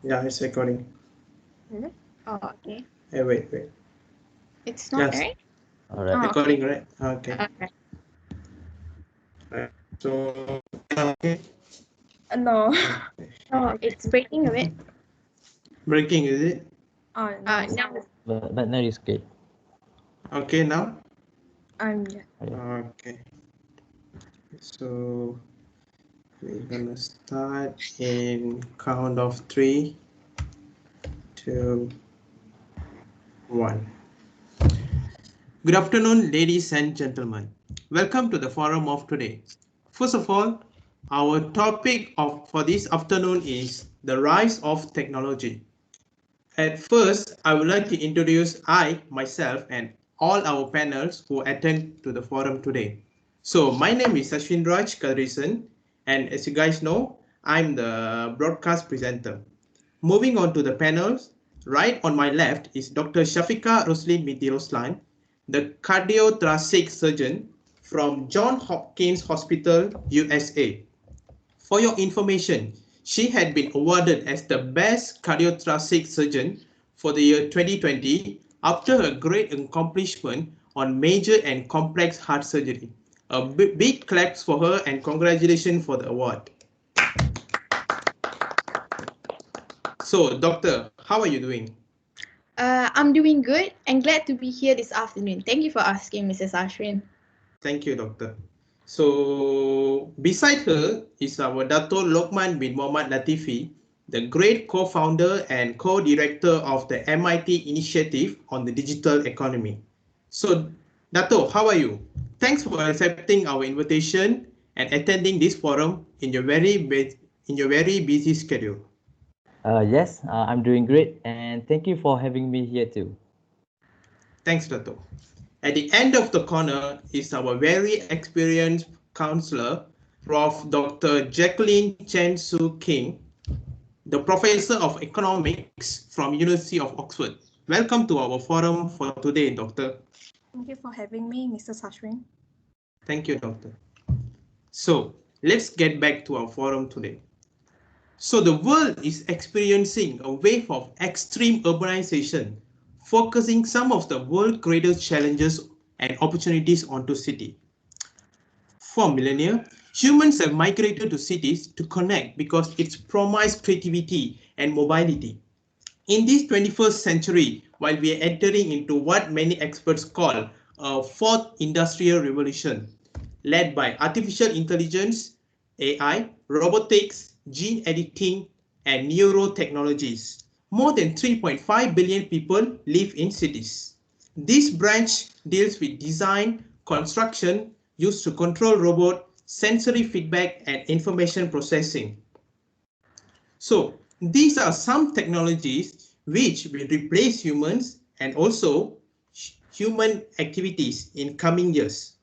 Yeah, it's recording. Is it? Oh, okay. Hey, wait. It's not Yes, right? All right. Oh, recording, right? Okay. okay. Right. So, okay. No. Okay. Oh, it's breaking a bit. Breaking, is it? Oh, now it's But now it's good. Okay, now? yeah. Okay. Okay. So, we're gonna start in count of 3, 2, 1. Good afternoon, ladies and gentlemen. Welcome to the forum of today. First of all, our topic for this afternoon is the rise of technology. At first, I would like to introduce myself, and all our panels who attend to the forum today. So my name is Ashwin Raj Kadrisan, and as you guys know, I'm the broadcast presenter. Moving on to the panels, right on my left is Dr. Shafika Roslin Miti Roslan, the cardiothoracic surgeon from Johns Hopkins Hospital, USA. For your information, she had been awarded as the best cardiothoracic surgeon for the year 2020 after her great accomplishment on major and complex heart surgery. A big claps for her and congratulations for the award. So, doctor, how are you doing? I'm doing good and glad to be here this afternoon. Thank you for asking, Mrs. Ashwin. Thank you, doctor. So, beside her is our Dato Lokman bin Mohammad Latifi, the great co-founder and co-director of the MIT Initiative on the Digital Economy. So, Dato, how are you? Thanks for accepting our invitation and attending this forum in your very busy schedule. Yes, I'm doing great, and thank you for having me here too. Thanks, Dato. At the end of the corner is our very experienced counselor, Prof. Dr. Jacqueline Chen Su King, the Professor of Economics from University of Oxford. Welcome to our forum for today, Doctor. Thank you for having me, Mr. Sashwin. Thank you, Doctor. So, let's get back to our forum today. So, the world is experiencing a wave of extreme urbanization, focusing some of the world's greatest challenges and opportunities onto city. For millennia, humans have migrated to cities to connect because it's promised creativity and mobility. In this 21st century, while we are entering into what many experts call a fourth industrial revolution, led by artificial intelligence, AI, robotics, gene editing, and neurotechnologies, more than 3.5 billion people live in cities. This branch deals with design, construction, used to control robot, sensory feedback, and information processing. So these are some technologies which will replace humans and also human activities in coming years.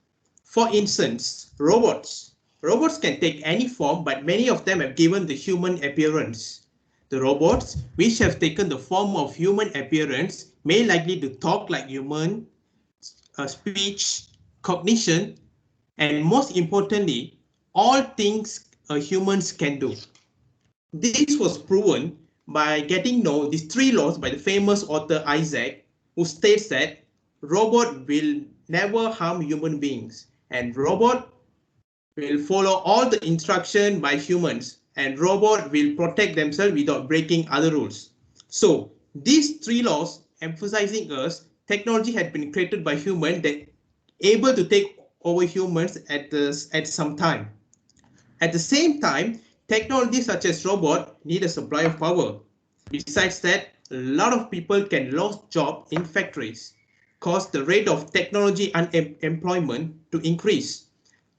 For instance, robots. Robots can take any form, but many of them have given the human appearance. The robots, which have taken the form of human appearance, may likely to talk like human, speech, cognition, and most importantly, all things humans can do. This was proven by getting known these three laws by the famous author Isaac, who states that robot will never harm human beings and robot will follow all the instruction by humans and robot will protect themselves without breaking other rules. So these three laws emphasizing us technology had been created by human that able to take over humans at some time. At the same time, technology such as robot need a supply of power. Besides that, a lot of people can lose job in factories, cause the rate of technology unemployment to increase.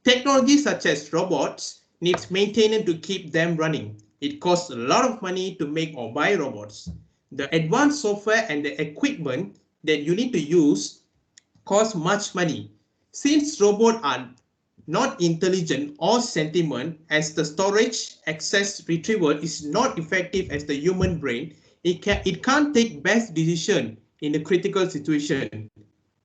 Technology such as robots needs maintenance to keep them running. It costs a lot of money to make or buy robots. The advanced software and the equipment that you need to use cost much money. Since robots are not intelligent or sentiment, as the storage access retrieval is not effective as the human brain, it can't take best decision in a critical situation.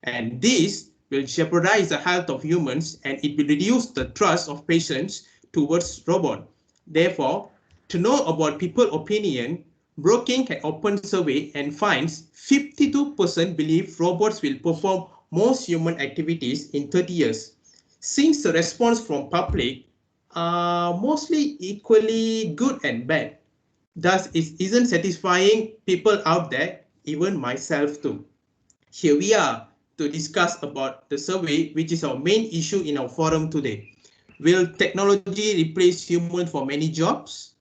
And this will jeopardize the health of humans and it will reduce the trust of patients towards robot. Therefore, to know about people opinion, Brookings an open survey and finds 52% believe robots will perform most human activities in 30 years. Since the response from public are mostly equally good and bad, thus it isn't satisfying people out there, even myself too. Here we are to discuss about the survey, which is our main issue in our forum today. Will technology replace humans for many jobs?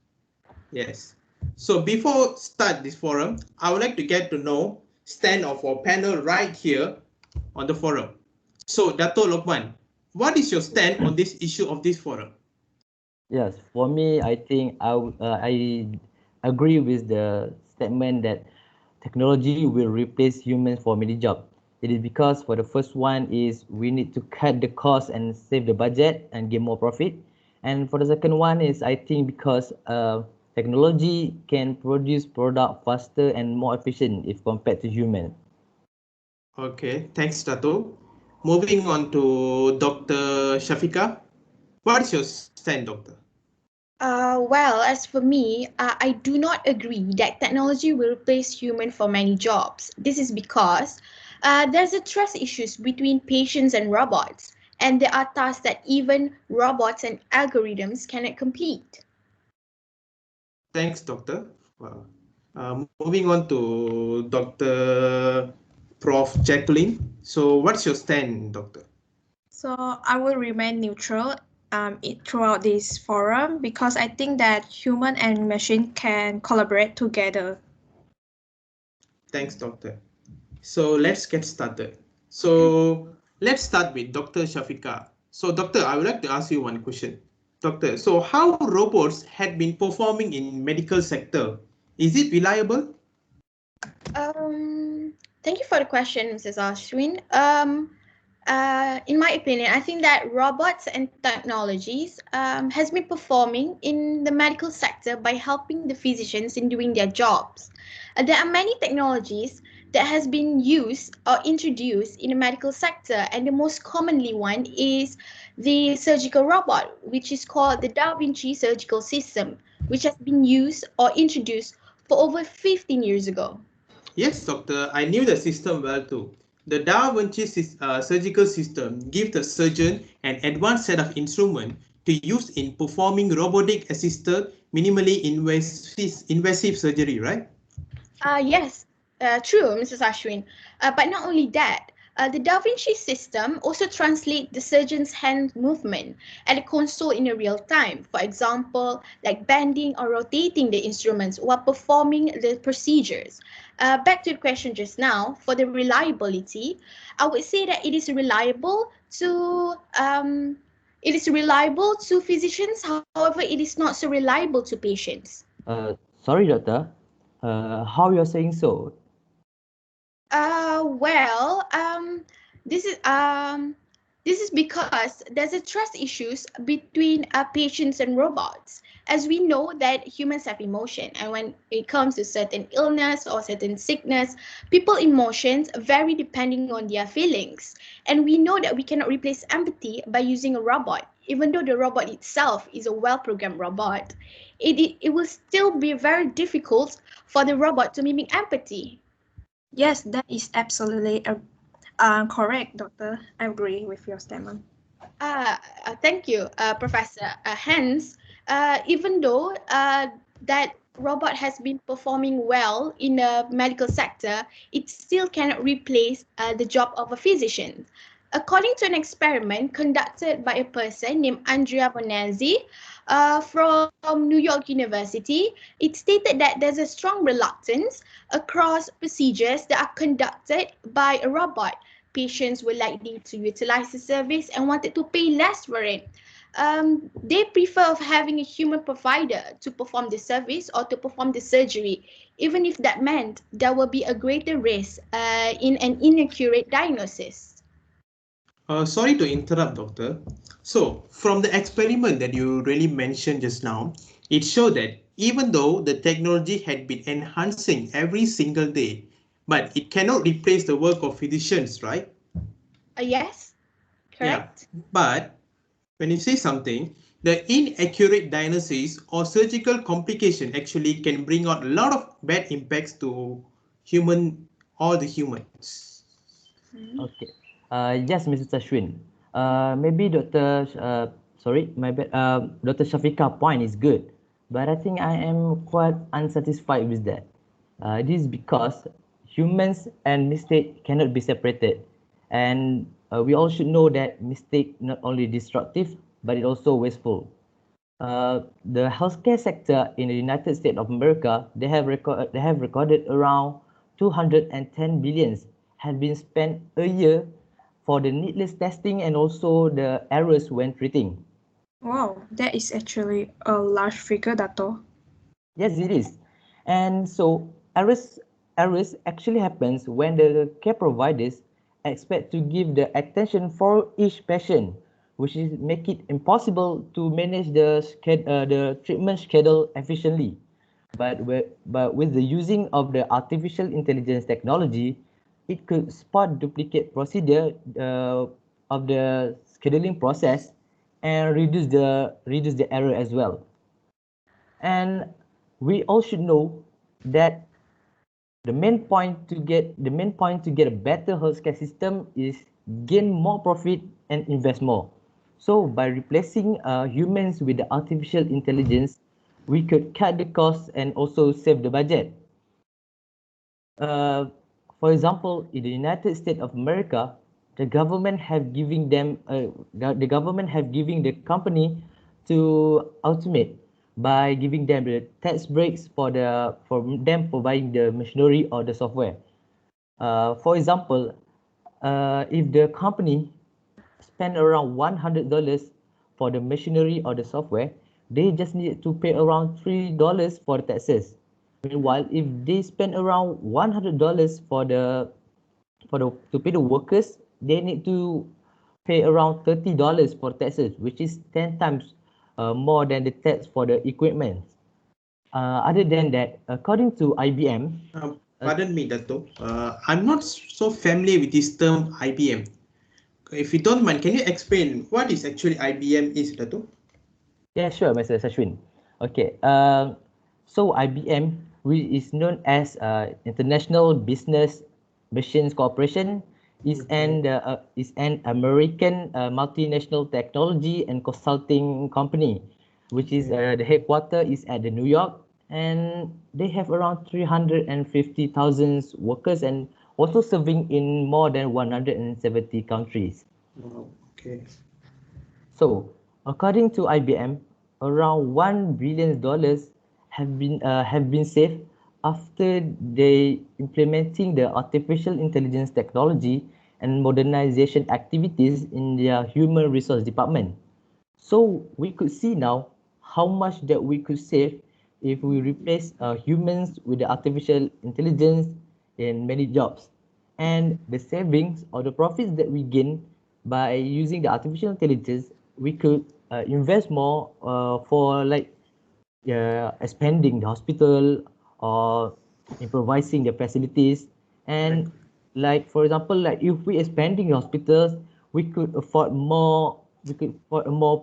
Yes. So before start this forum, I would like to get to know stand of our panel right here on the forum. So Dato' Lokman, what is your stand on this issue of this forum? Yes, for me, I think I agree with the statement that technology will replace humans for many jobs. It is because for the first one is we need to cut the cost and save the budget and get more profit. And for the second one is I think because technology can produce product faster and more efficient if compared to human. Okay, thanks Dato'. Moving on to Dr. Shafika. What is your stand, Doctor? Well, as for me, I do not agree that technology will replace human for many jobs. This is because there's a trust issues between patients and robots, and there are tasks that even robots and algorithms cannot complete. Thanks, Doctor. Moving on to Dr. Prof. Jacqueline. So what's your stand, Doctor? So I will remain neutral throughout this forum because I think that human and machine can collaborate together. Thanks, Doctor. So let's get started. So let's start with Dr. Shafika. So Doctor, I would like to ask you one question. Doctor, so how robots had been performing in medical sector? Is it reliable? Thank you for the question, Mrs. Ashwin. In my opinion, I think that robots and technologies has been performing in the medical sector by helping the physicians in doing their jobs. There are many technologies that has been used or introduced in the medical sector, and the most commonly one is the surgical robot, which is called the Da Vinci surgical system, which has been used or introduced for over 15 years ago. Yes, Doctor, I knew the system well too. The Da Vinci surgical system gives the surgeon an advanced set of instruments to use in performing robotic assisted minimally invasive surgery, right? Yes, true, Mrs. Ashwin. But not only that, the Da Vinci system also translates the surgeon's hand movement at the console in a real time. For example, like bending or rotating the instruments while performing the procedures. Back to the question just now, for the reliability, I would say that it is reliable to physicians. However, it is not so reliable to patients. Sorry, doctor. How you're saying so? Well, this is because there's a trust issues between patients and robots. As we know that humans have emotion, and when it comes to certain illness or certain sickness, people emotions vary depending on their feelings. And we know that we cannot replace empathy by using a robot, even though the robot itself is a well-programmed robot. It will still be very difficult for the robot to mimic empathy. Yes, that is absolutely correct, Doctor. I agree with your statement. Thank you, Professor. Hence, even though that robot has been performing well in the medical sector, it still cannot replace the job of a physician. According to an experiment conducted by a person named Andrea Bonazzi from New York University, it stated that there's a strong reluctance across procedures that are conducted by a robot. Patients were likely to utilize the service and wanted to pay less for it. They prefer of having a human provider to perform the service or to perform the surgery, even if that meant there will be a greater risk in an inaccurate diagnosis. Sorry to interrupt, Doctor. So, from the experiment that you really mentioned just now, it showed that even though the technology had been enhancing every single day, but it cannot replace the work of physicians, right? Yes, correct. Yeah, but when you say something, the inaccurate diagnosis or surgical complication actually can bring out a lot of bad impacts to all the humans. Okay. Yes, Mr. Tashwin. Maybe Dr. Shafika point is good, but I think I am quite unsatisfied with that. This is because humans and mistake cannot be separated, and we all should know that mistake not only destructive but it also wasteful. The healthcare sector in the United States of America, they have recorded around 210 billions have been spent a year for the needless testing and also the errors when treating. Wow, that is actually a large figure, Dato. Yes, it is. And so errors actually happens when the care providers expect to give the attention for each patient, which is make it impossible to manage the treatment schedule efficiently. But with the using of the artificial intelligence technology, it could spot duplicate procedure of the scheduling process and reduce the error as well. And we all should know that the main point to get a better healthcare system is gain more profit and invest more. So by replacing humans with the artificial intelligence, we could cut the costs and also save the budget. Uh, for example, in the United States of America, the government have giving the company to automate by giving them the tax breaks for them providing the machinery or the software. For example, if the company spend around $100 for the machinery or the software, they just need to pay around $3 for the taxes. Meanwhile, if they spend around $100 to pay the workers, they need to pay around $30 for taxes, which is 10 times more than the tax for the equipment. Other than that, according to IBM, Pardon me, Dato. I'm not so familiar with this term IBM. If you don't mind, can you explain what is actually IBM is, Dato? yeah, sure, Mr. Sashwin. Okay, so IBM, which is known as International Business Machines Corporation, is an American multinational technology and consulting company, which is the headquarter is at the New York, and they have around 350,000 workers and also serving in more than 170 countries. Oh, okay. So, according to IBM, around $1 billion have been saved after they implementing the artificial intelligence technology and modernization activities in their human resource department. So we could see now how much that we could save if we replace humans with the artificial intelligence in many jobs. And the savings or the profits that we gain by using the artificial intelligence, we could invest more for like expanding the hospital or improvising the facilities. And like for example, like if we expanding hospitals, we could afford more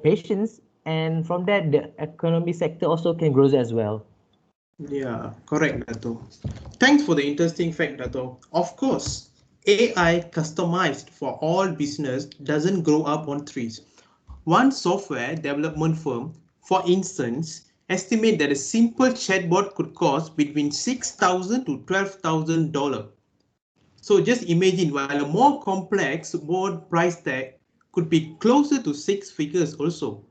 patients, and from that the economy sector also can grow as well. Yeah, correct, Dato. Thanks for the interesting fact, Dato. Of course, AI customized for all business doesn't grow up on trees. One software development firm, for instance, estimate that a simple chatbot could cost between $6,000 to $12,000. So just imagine, while a more complex board price tag could be closer to six figures also.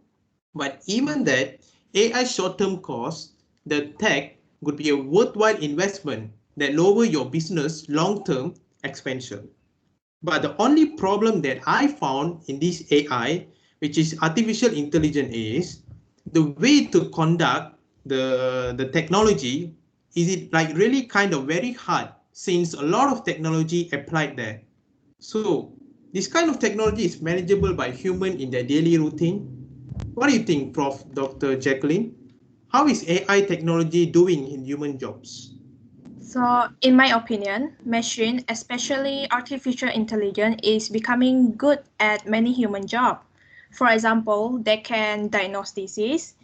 But even that, AI short-term costs, the tech would be a worthwhile investment that lower your business long-term expansion. But the only problem that I found in this AI, which is artificial intelligence, is the way to conduct the technology. Is it like really kind of very hard since a lot of technology applied there. So this kind of technology is manageable by human in their daily routine. What do you think, Prof. Dr. Jacqueline? How is AI technology doing in human jobs? So, in my opinion, machine, especially artificial intelligence, is becoming good at many human jobs. For example, they can diagnose disease,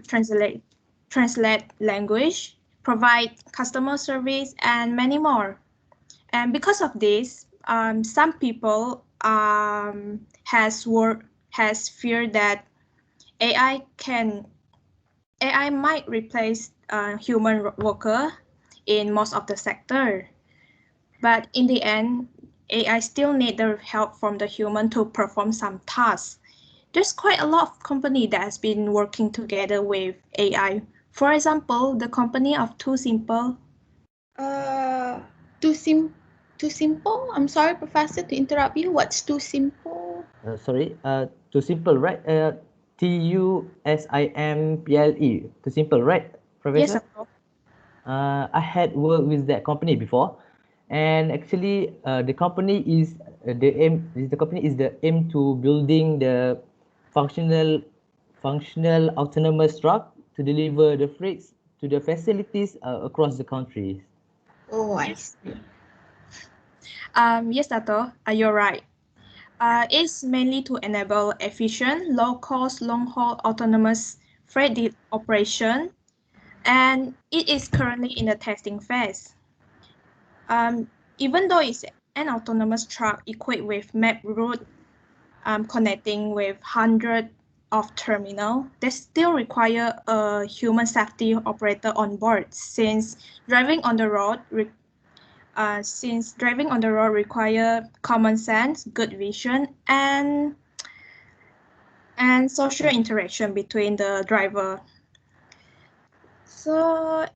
translate language, provide customer service, and many more. And because of this, some people has feared that AI might replace human worker in most of the sector. But in the end, AI still need the help from the human to perform some tasks. There's quite a lot of company that has been working together with AI. For example, the company of Too Simple. Too simple? I'm sorry, Professor, to interrupt you. What's too simple? Sorry, Too Simple, right? TUSIMPLE. Too Simple, right, Professor? Yes, sir. I had worked with that company before, and actually, the company is the aim to building the functional autonomous truck to deliver the freights to the facilities across the country. Oh, I see. Yes, Dato, you're right. It's mainly to enable efficient, low-cost, long-haul autonomous freight operation, and it is currently in the testing phase. Even though it's an autonomous truck equipped with map route connecting with hundreds of terminals, they still require a human safety operator on board since driving on the road require common sense, good vision, and social interaction between the driver. So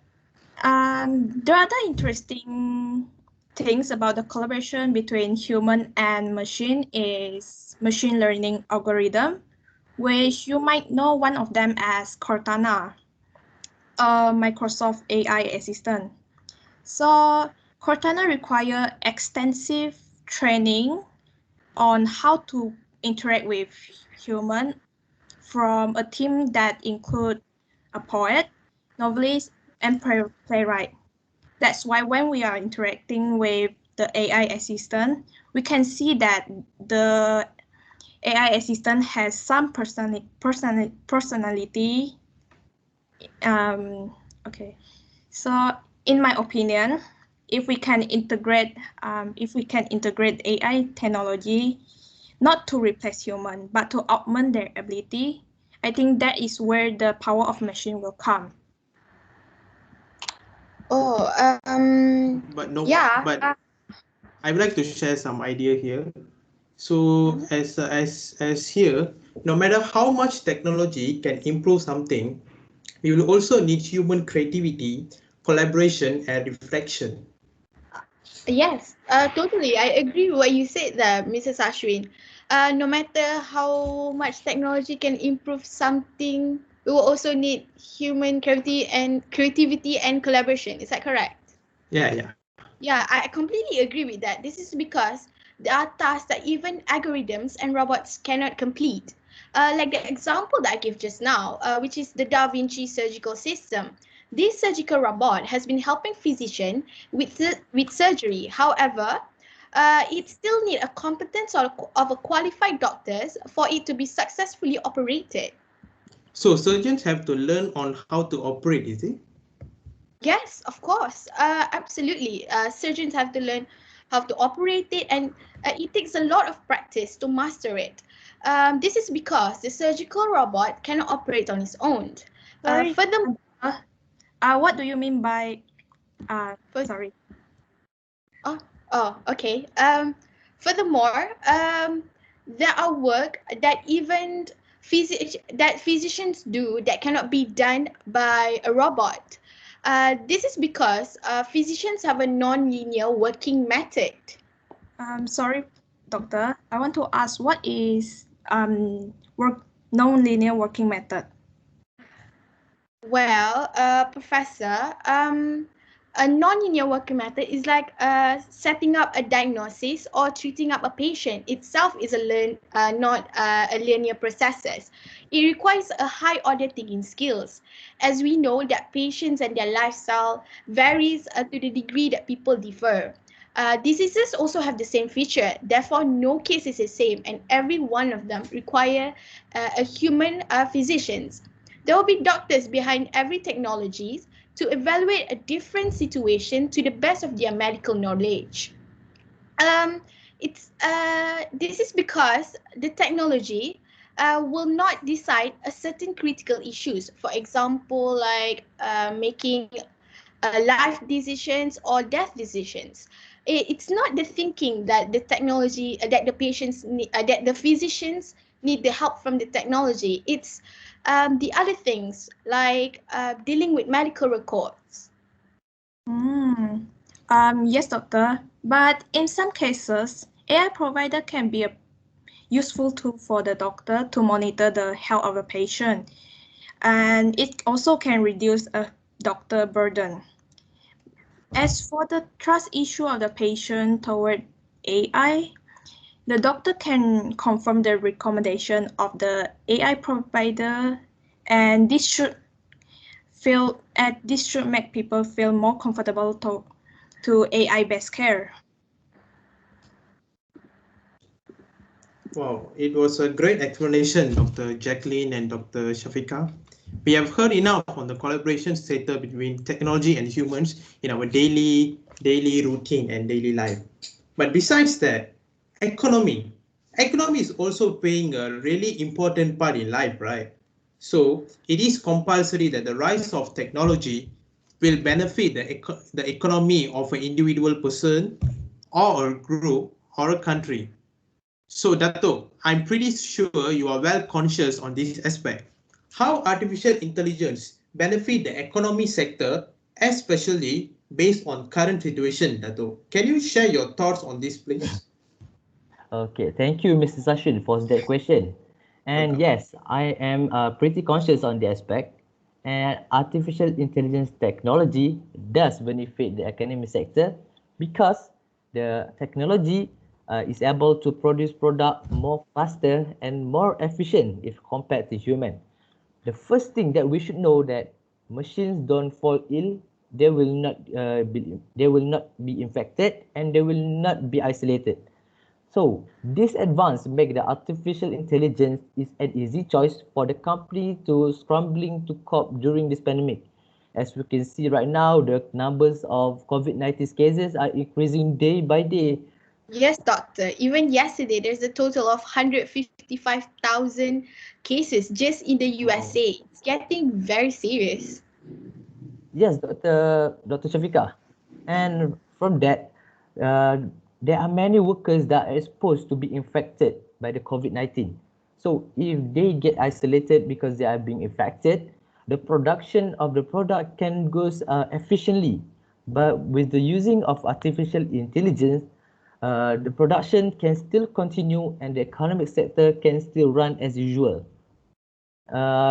the other interesting things about the collaboration between human and machine is machine learning algorithm, which you might know one of them as Cortana, a Microsoft AI assistant. So Cortana require extensive training on how to interact with human from a team that include a poet, novelist, and playwright. That's why when we are interacting with the AI assistant, we can see that the AI assistant has some personality. Okay, so in my opinion, if we can integrate AI technology, not to replace human, but to augment their ability, I think that is where the power of machine will come. Oh, But no, yeah. but I would like to share some idea here. So as here, no matter how much technology can improve something, we will also need human creativity, collaboration, and reflection. Yes, totally. I agree with what you said there, Mrs. Ashwin. No matter how much technology can improve something, we will also need human creativity and collaboration. Is that correct? Yeah. Yeah, I completely agree with that. This is because there are tasks that even algorithms and robots cannot complete. Like the example that I gave just now, which is the Da Vinci surgical system. This surgical robot has been helping physicians with surgery. However, it still needs a competence of a qualified doctors for it to be successfully operated. So surgeons have to learn on how to operate, is it? Yes, of course. Absolutely. Surgeons have to learn how to operate it, and it takes a lot of practice to master it. This is because the surgical robot cannot operate on its own. Sorry. Furthermore, What do you mean by sorry? Okay. Furthermore, there are work that even physicians do that cannot be done by a robot. This is because physicians have a non-linear working method. Sorry, doctor. I want to ask what is non-linear working method? Well, Professor, a non-linear working method is like setting up a diagnosis or treating up a patient itself is not a linear process. It requires a high order thinking skills. As we know that patients and their lifestyle varies to the degree that people differ. Diseases also have the same feature, therefore no case is the same and every one of them require a human physicians. There will be doctors behind every technology to evaluate a different situation to the best of their medical knowledge. Um, this is because the technology will not decide a certain critical issues. For example, like making life decisions or death decisions. It's not the thinking that the technology that the patients need, that the physicians need the help from the technology. It's the other things like dealing with medical records. Yes, doctor. But in some cases, AI provider can be a useful tool for the doctor to monitor the health of a patient, and it also can reduce a doctor burden. As for the trust issue of the patient toward AI, the doctor can confirm the recommendation of the AI provider, and this should make people feel more comfortable to AI-based care. Wow, it was a great explanation, Dr. Jacqueline and Dr. Shafiqah. We have heard enough on the collaboration stated between technology and humans in our daily routine and daily life. But besides that, economy is also playing a really important part in life, right? So it is compulsory that the rise of technology will benefit the economy of an individual person or a group or a country. So Dato, I'm pretty sure you are well conscious on this aspect. How artificial intelligence benefit the economy sector, especially based on current situation, Dato? Can you share your thoughts on this, please? Okay, thank you, Mr. Sashin, for that question. And Welcome. yes, I am pretty conscious on the aspect. And artificial intelligence technology does benefit the academic sector because the technology is able to produce product more faster and more efficient if compared to human. The first thing that we should know that machines don't fall ill, they will not be infected, and they will not be isolated. So this advance make the artificial intelligence is an easy choice for the company to scrambling to cope during this pandemic. As we can see right now, the numbers of COVID-19 cases are increasing day by day. Yes, doctor. Even yesterday, there's a total of 155,000 cases just in the USA. It's getting very serious. Yes, Dr. Shafiqah. And from that, uh, there are many workers that are exposed to be infected by the COVID-19. So if they get isolated because they are being infected, the production of the product can go efficiently. But with the using of artificial intelligence, the production can still continue and the economic sector can still run as usual.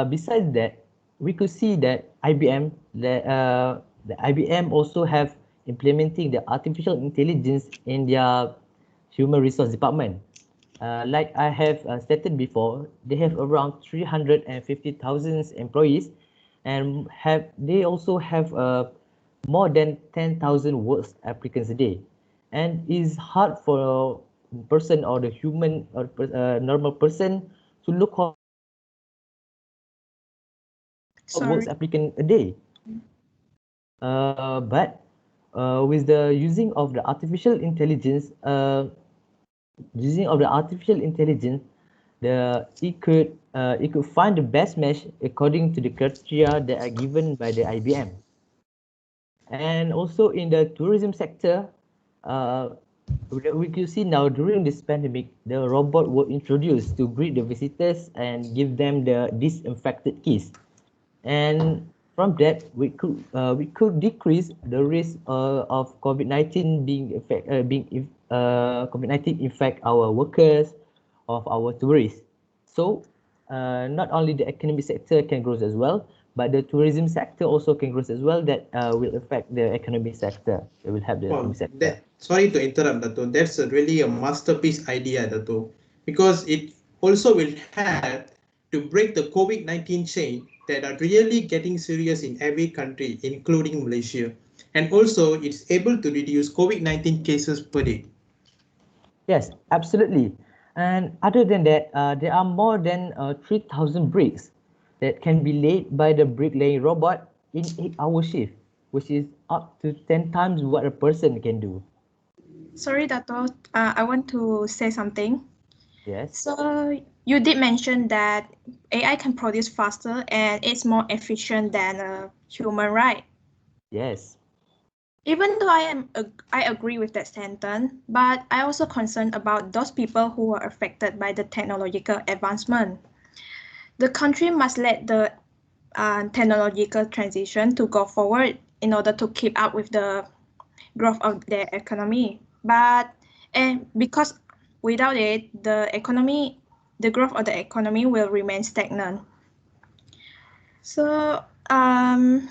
Besides that, we could see that the IBM also have implementing the artificial intelligence in their human resource department. Like I have stated before, they have around 350,000 employees, and they also have more than 10,000 works applicants a day, and it's hard for a person or the human or normal person to look for works Sorry. applicant a day. But with the using of the artificial intelligence, it could find the best match according to the criteria that are given by the IBM. And also in the tourism sector, we can see now during this pandemic, the robot were introduced to greet the visitors and give them the disinfected keys. And from that, we could decrease the risk of COVID-19 COVID-19 infect our workers, of our tourists. So not only the economic sector can grow as well, but the tourism sector also can grow as well. That will affect the economic sector. It will help the economic sector. Sorry to interrupt, Dato. That's really a masterpiece idea, Dato, because it also will help to break the COVID-19 chain that are really getting serious in every country, including Malaysia. and also it's able to reduce COVID-19 cases per day. Yes, absolutely. And other than that, there are more than 3,000 bricks that can be laid by the bricklaying robot in 8-hour shift, which is up to 10 times what a person can do. Sorry, Dato, I want to say something. Yes, So you did mention that AI can produce faster and it's more efficient than a human, right? yes. Even though I agree with that sentence, but I also concerned about those people who are affected by the technological advancement. The country must let the technological transition to go forward in order to keep up with the growth of their economy. But and because without it, the growth of the economy will remain stagnant. So the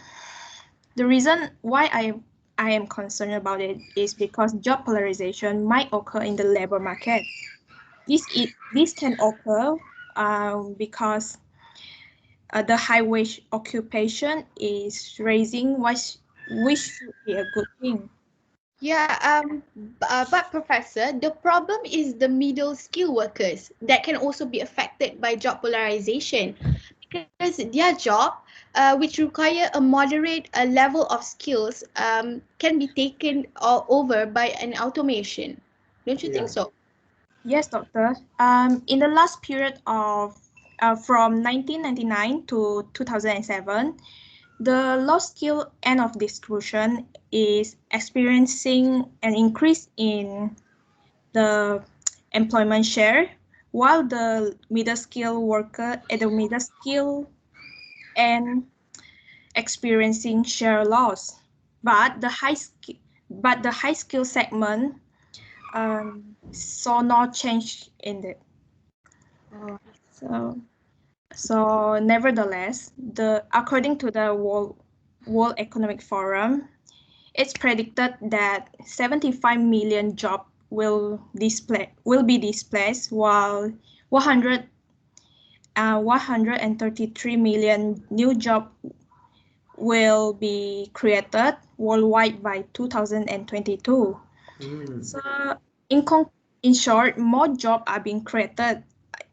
reason why I am concerned about it is because job polarization might occur in the labor market. This can occur because the high wage occupation is raising, which should be a good thing. Yeah, but Professor, the problem is the middle skill workers that can also be affected by job polarization because their job, which require a moderate level of skills, can be taken over by an automation. Don't you think Yeah. so? Yes, doctor. In the last period of from 1999 to 2007, the low skill end of distribution is experiencing an increase in the employment share, while the middle skill worker at the middle skill and experiencing share loss. But the high skill segment saw no change in it. Oh. So nevertheless, according to the World Economic Forum, it's predicted that 75 million jobs will be displaced, while 133 million new jobs will be created worldwide by 2022. So in, in short, more jobs are being created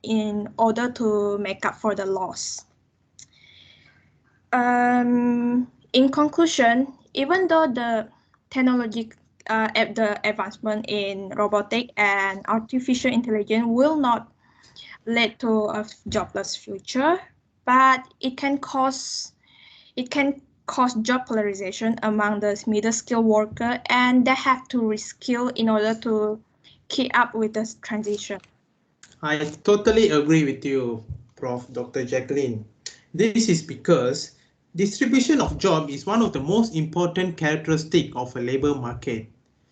in order to make up for the loss. In conclusion, even though the technology, the advancement in robotic and artificial intelligence will not lead to a jobless future, but it can cause job polarization among the middle skill worker, and they have to reskill in order to keep up with this transition. I totally agree with you, Prof. Dr. Jacqueline. This is because distribution of job is one of the most important characteristic of a labor market.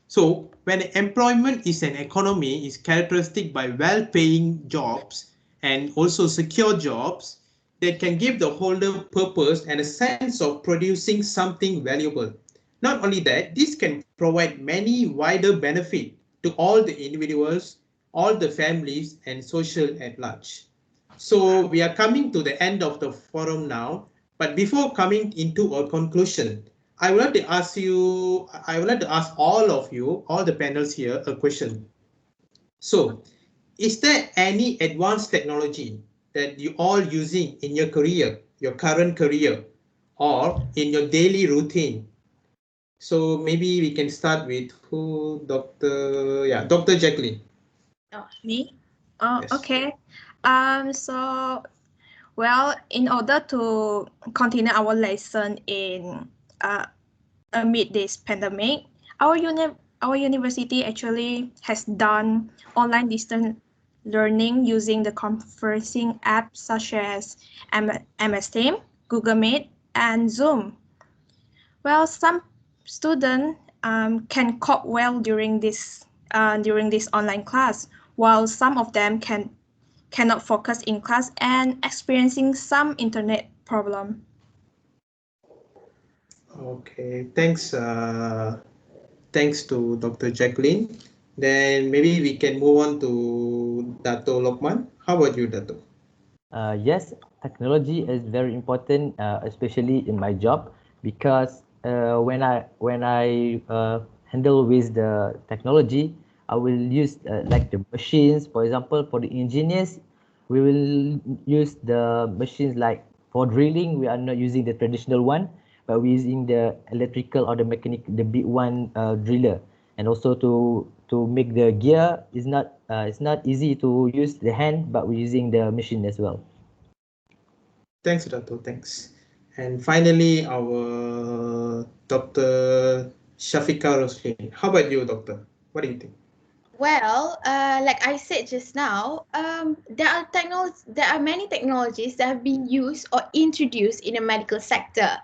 So when employment is an economy is characteristic by well-paying jobs and also secure jobs that can give the holder purpose and a sense of producing something valuable. Not only that, this can provide many wider benefit to all the individuals, all the families and social at large. So we are coming to the end of the forum now, but before coming into a conclusion, I would like to ask all of you, all the panels here, a question. So, is there any advanced technology that you all using in your career, your current career, or in your daily routine? So maybe we can start with who, Dr. Jacqueline. Oh, me? Oh, Yes. okay. So, well, in order to continue our lesson in amid this pandemic, our university actually has done online distance learning using the conferencing apps such as MS Teams, Google Meet, and Zoom. Well, some students can cope well during this online class, while some of them cannot focus in class and experiencing some internet problem. Okay, thanks. Thanks to Dr. Jacqueline. Then maybe we can move on to Dato Lokman. How about you, Dato? Yes, technology is very important, especially in my job, because when I handle with the technology, I will use like the machines. For example, for the engineers, we will use the machines like for drilling. We are not using the traditional one, but we're using the electrical or the mechanic, the big one driller. And also to make the gear is not it's not easy to use the hand, but we're using the machine as well. Thanks, Dato. Thanks. And finally, our Dr. Shafika Roslin. How about you, Doctor? What do you think? Well, like I said just now, there are many technologies that have been used or introduced in the medical sector.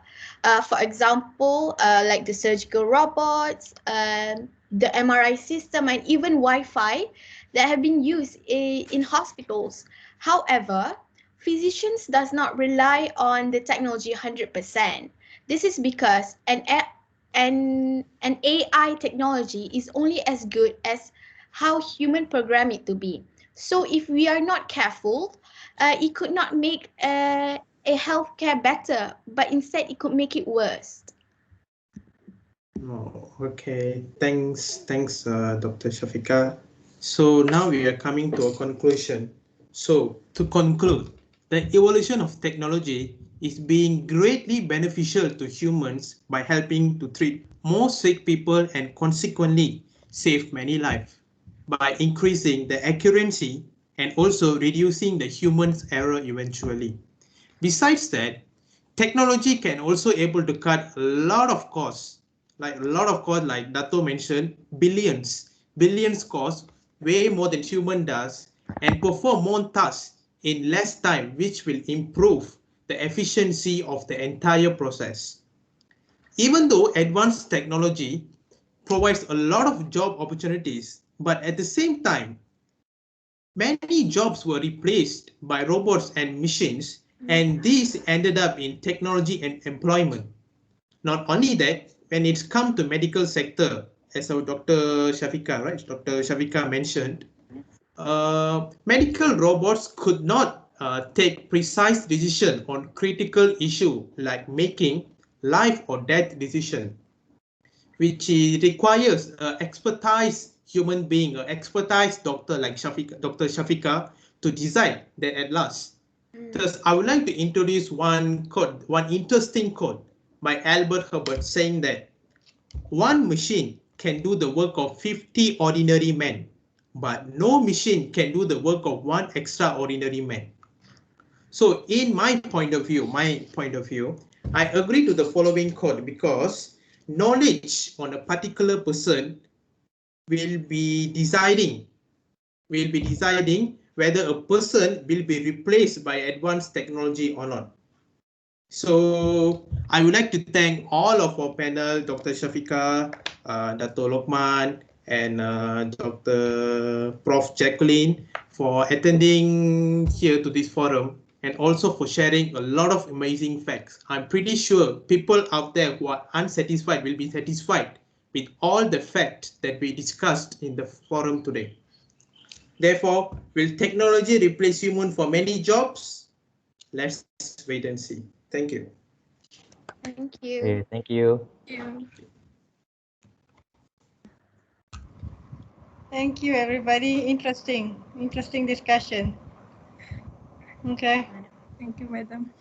For example, like the surgical robots, the MRI system, and even Wi-Fi that have been used in hospitals. However, physicians does not rely on the technology 100%. This is because an AI technology is only as good as how human program it to be. So if we are not careful, it could not make a healthcare better, but instead it could make it worse. Oh, okay. Thanks, Dr. Shafika. So now we are coming to a conclusion. So to conclude, the evolution of technology is being greatly beneficial to humans by helping to treat more sick people and consequently save many lives by increasing the accuracy and also reducing the human's error eventually. Besides that, technology can also able to cut a lot of costs, like Dato mentioned, billions cost, way more than human does, and perform more tasks in less time, which will improve the efficiency of the entire process. Even though advanced technology provides a lot of job opportunities, but at the same time, many jobs were replaced by robots and machines, and these ended up in technology and employment. Not only that, when it's come to medical sector, as our Dr. Shafika mentioned, medical robots could not take precise decision on critical issue like making life or death decision, which requires expertise human being, an expertise doctor like Dr. Shafika to decide that at last. Thus, I would like to introduce one interesting quote by Albert Hubbard saying that one machine can do the work of 50 ordinary men, but no machine can do the work of one extraordinary man. So in my point of view, I agree to the following quote because knowledge on a particular person will be deciding whether a person will be replaced by advanced technology or not. So I would like to thank all of our panel, Dr. Shafika, Dato Lokman, and Dr. Prof. Jacqueline for attending here to this forum and also for sharing a lot of amazing facts. I'm pretty sure people out there who are unsatisfied will be satisfied with all the facts that we discussed in the forum today. Therefore, will technology replace human for many jobs? Let's wait and see. Thank you. Thank you. Okay, thank you. Thank you, everybody. Interesting discussion. Okay. Thank you, madam.